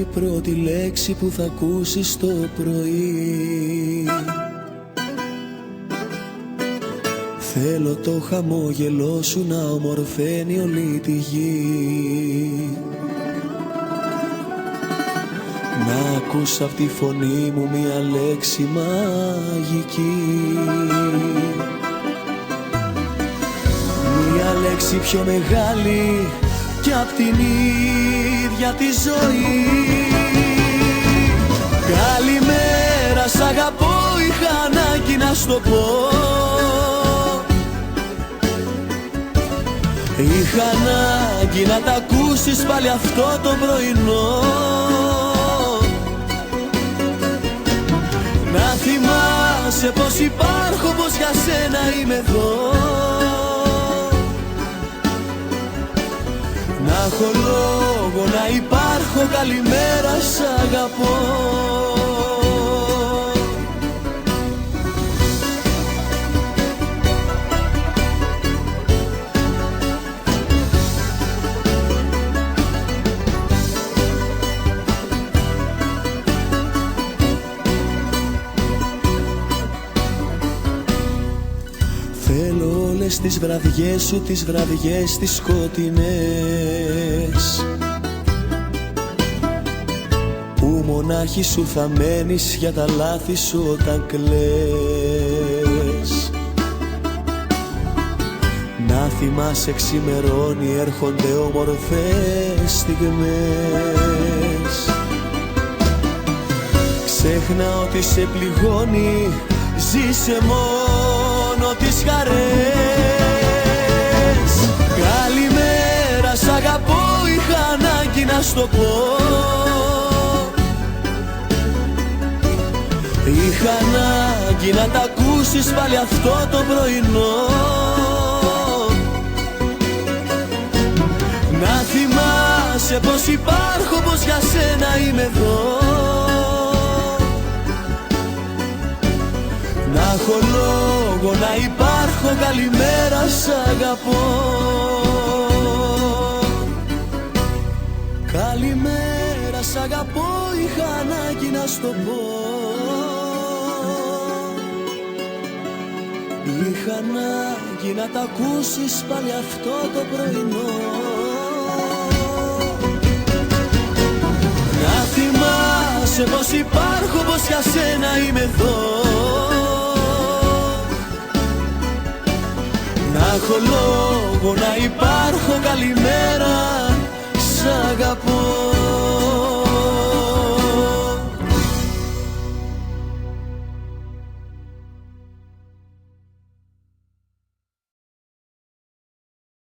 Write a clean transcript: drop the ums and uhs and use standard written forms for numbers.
η πρώτη λέξη που θα ακούσεις το πρωί. Θέλω το χαμόγελό σου να ομορφαίνει όλη τη γη. Να ακούς απ' τη φωνή μου μια λέξη μαγική. Μια λέξη πιο μεγάλη κι απ' την ίδια τη ζωή. Καλημέρα, σ' αγαπώ, είχα ανάγκη να σου το πω. Είχα ανάγκη να τα ακούσεις πάλι αυτό το πρωινό. Να θυμάσαι πως υπάρχω, πως για σένα είμαι εδώ. Να έχω λόγο να υπάρχω, καλημέρα, σ' αγαπώ. Θέλω όλες τις βραδιές σου, τις βραδιές τις σκοτεινές, που μονάχη σου θα μένεις για τα λάθη σου όταν κλαις. Να θυμάσαι ξημερώνει, έρχονται όμορφες στιγμές. Ξέχνα ότι σε πληγώνει, ζήσε μόνο τις χαρές. Καλημέρα, σ' αγαπώ, είχα ανάγκη να σου το πω. Είχα ανάγκη να τα ακούσεις πάλι αυτό το πρωινό. Να θυμάσαι πως υπάρχω, πως για σένα είμαι εδώ. Να έχω λόγο να υπάρχω, καλημέρα, σ' αγαπώ. Καλημέρα, σ' αγαπώ, είχα ανάγκη να σου το πω. Είχα ανάγκη να τα ακούσεις πάλι αυτό το πρωινό. Να θυμάσαι πως υπάρχω, πως για σένα είμαι εδώ. Να έχω λόγο να υπάρχω, καλημέρα.